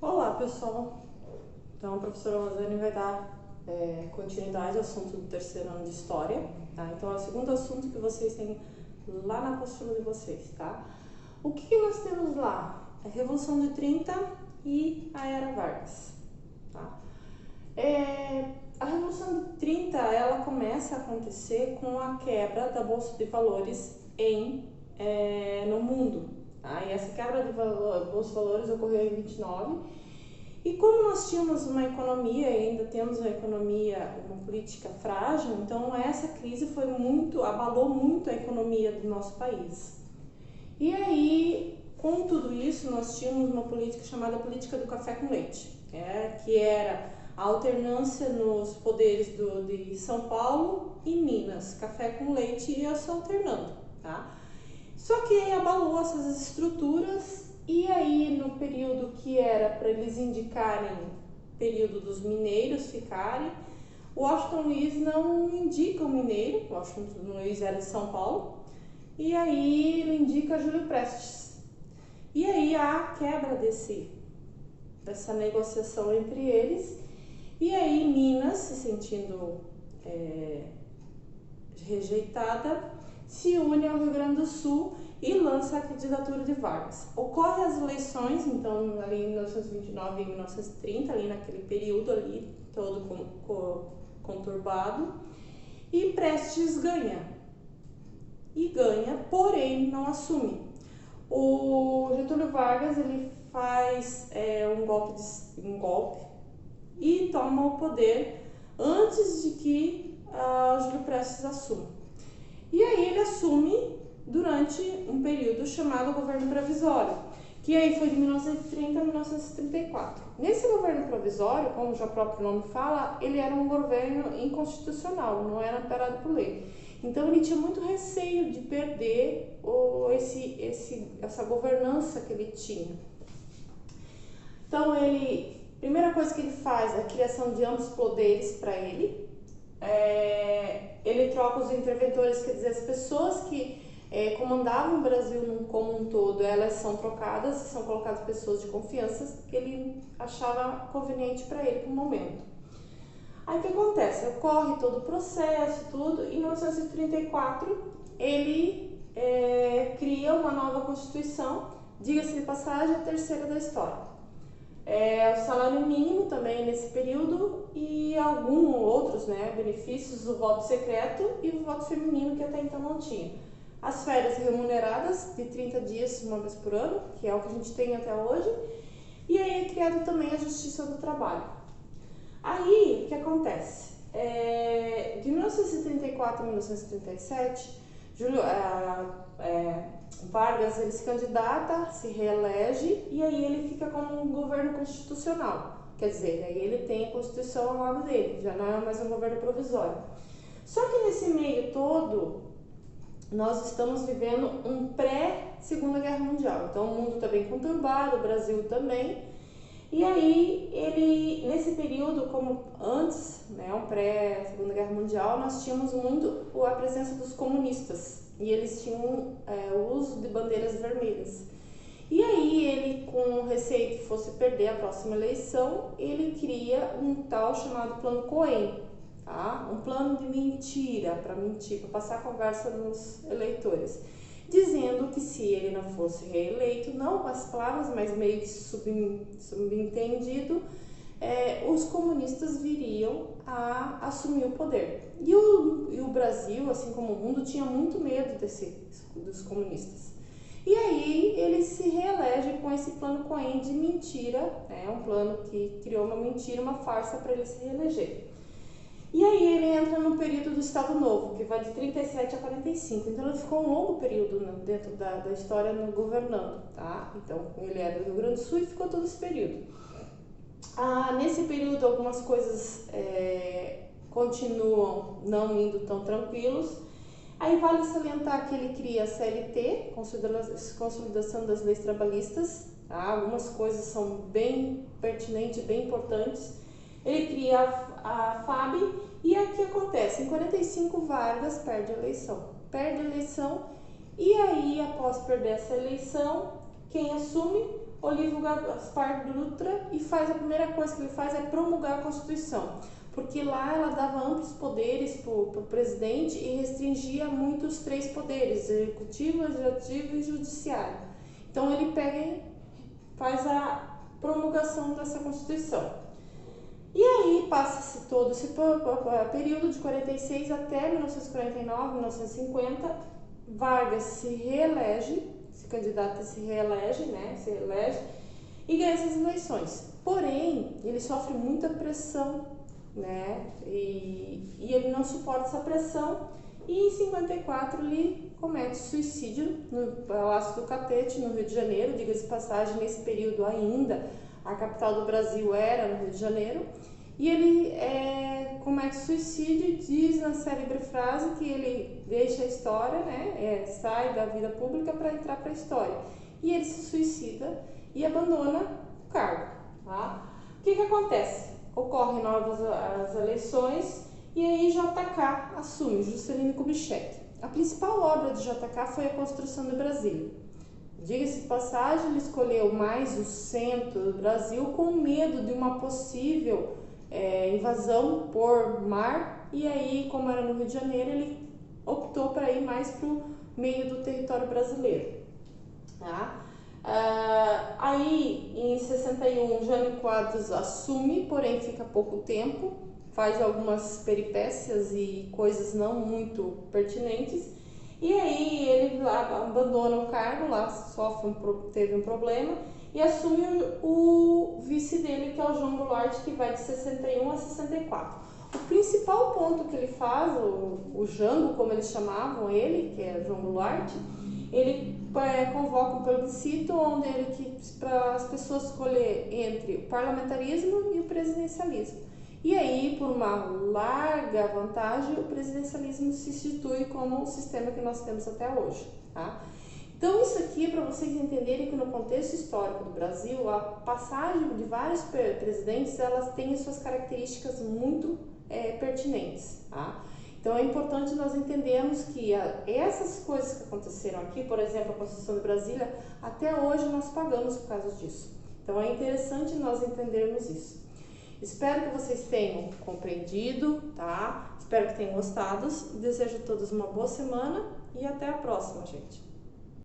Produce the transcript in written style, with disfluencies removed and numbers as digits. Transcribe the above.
Olá, pessoal. Então, a professora Rosane vai dar continuidade ao assunto do terceiro ano de História, tá? Então, é o segundo assunto que vocês têm lá na apostila de vocês, tá? O que nós temos lá? A Revolução de 30 e a Era Vargas, tá? A Revolução de 30, ela começa a acontecer com a quebra da Bolsa de Valores no mundo, tá? E essa quebra de Bolsa de Valores ocorreu em 29. E como nós tínhamos uma economia e ainda temos uma economia, uma política frágil, então essa crise abalou muito a economia do nosso país. E aí, com tudo isso, nós tínhamos uma política chamada política do café com leite, que era a alternância nos poderes de São Paulo e Minas. Café com leite ia se alternando, tá? Só que aí abalou essas estruturas. E aí, no período que era para eles indicarem, período dos mineiros ficarem, Washington Luiz não indica o mineiro, Washington Luiz era de São Paulo, e aí ele indica Júlio Prestes. E aí há quebra dessa negociação entre eles, e aí Minas, se sentindo rejeitada, se une ao Rio Grande do Sul e lança a candidatura de Vargas. Ocorrem as eleições, então, ali em 1929 e 1930, ali naquele período ali, todo conturbado, e Prestes ganha. E ganha, porém não assume. O Getúlio Vargas, ele faz um golpe e toma o poder antes de que Júlio Prestes assuma. E aí ele assume durante um período chamado governo provisório, que aí foi de 1930 a 1934. Nesse governo provisório, como já o próprio nome fala, ele era um governo inconstitucional, não era amparado por lei. Então ele tinha muito receio de perder essa governança que ele tinha. Então primeira coisa que ele faz é a criação de amplos poderes para ele. Ele troca os interventores, quer dizer, as pessoas que comandavam o Brasil como um todo, elas são trocadas e são colocadas pessoas de confiança que ele achava conveniente para ele no momento. Aí o que acontece? Ocorre todo o processo, tudo, e em 1934 ele cria uma nova Constituição, diga-se de passagem, a terceira da história. O salário mínimo também nesse período e alguns outros benefícios, o voto secreto e o voto feminino que até então não tinha. As férias remuneradas de 30 dias uma vez por ano, que é o que a gente tem até hoje, e aí é criado também a Justiça do Trabalho. Aí, o que acontece? De 1934 a 1937, Vargas ele se candidata, se reelege e aí ele fica como um governo constitucional. Quer dizer, aí ele tem a Constituição ao lado dele, já não é mais um governo provisório. Só que nesse meio todo, nós estamos vivendo um pré-Segunda Guerra Mundial. Então o mundo está bem conturbado, o Brasil também. E aí, nesse período, como antes, um pré-Segunda Guerra Mundial, nós tínhamos muito a presença dos comunistas. E eles tinham o uso de bandeiras vermelhas. E aí, ele, com receio que fosse perder a próxima eleição, ele cria um tal chamado Plano Cohen, tá? Um plano de mentira, para mentir, para passar a conversa nos eleitores, dizendo que se ele não fosse reeleito, não com as palavras, mas meio que subentendido, os comunistas viriam a assumir o poder. E o Brasil, assim como o mundo, tinha muito medo dos comunistas. E aí ele se reelege com esse plano Cohen de mentira, um plano que criou uma mentira, uma farsa para ele se reeleger. E aí ele entra no período do Estado Novo, que vai de 37 a 45. Então ele ficou um longo período dentro da história governando, tá? Então ele é do Rio Grande do Sul e ficou todo esse período. Nesse período algumas coisas continuam não indo tão tranquilos. Aí vale salientar que ele cria a CLT, Consolidação das Leis Trabalhistas, tá? Algumas coisas são bem pertinentes, bem importantes. Ele cria a FAB e o que acontece? Em 45 Vargas perde a eleição e aí após perder essa eleição, quem assume? Olívio Gaspar Dutra e a primeira coisa que ele faz é promulgar a Constituição, porque lá ela dava amplos poderes para o presidente e restringia muito os 3 poderes, executivo, legislativo e judiciário. Então ele pega e faz a promulgação dessa Constituição. E aí passa-se todo esse período de 46 até 1949, 1950, Vargas se reelege, se candidata se reelege, né, se reelege e ganha essas eleições. Porém, ele sofre muita pressão, né, e ele não suporta essa pressão e em 54 ele comete suicídio no Palácio do Catete, no Rio de Janeiro. Diga-se de passagem, nesse período ainda a capital do Brasil era no Rio de Janeiro, e ele comete suicídio e diz na célebre frase que ele deixa a história, né, sai da vida pública para entrar para a história, e ele se suicida e abandona o cargo. Tá? O que acontece? Ocorrem novas as eleições e aí JK assume, Juscelino Kubitschek. A principal obra de JK foi a construção de Brasília. Diga-se de passagem, ele escolheu mais o centro do Brasil com medo de uma possível invasão por mar, e aí, como era no Rio de Janeiro, ele optou para ir mais para o meio do território brasileiro. Tá? Aí, em 61, Jânio Quadros assume, porém fica pouco tempo, faz algumas peripécias e coisas não muito pertinentes, e aí ele abandona o cargo, lá teve um problema, e assume o vice dele, que é o João Goulart, que vai de 61 a 64. O principal ponto que ele faz, o Jango, como eles chamavam ele, que é João Goulart, ele convoca um plebiscito onde para as pessoas escolher entre o parlamentarismo e o presidencialismo. E aí, por uma larga vantagem, o presidencialismo se institui como o sistema que nós temos até hoje. Tá? Então, isso aqui é para vocês entenderem que no contexto histórico do Brasil, a passagem de vários presidentes, elas têm suas características muito pertinentes. Tá? Então, é importante nós entendermos que essas coisas que aconteceram aqui, por exemplo, a Constituição de Brasília, até hoje nós pagamos por causa disso. Então, é interessante nós entendermos isso. Espero que vocês tenham compreendido, tá? Espero que tenham gostado. Desejo a todos uma boa semana e até a próxima, gente.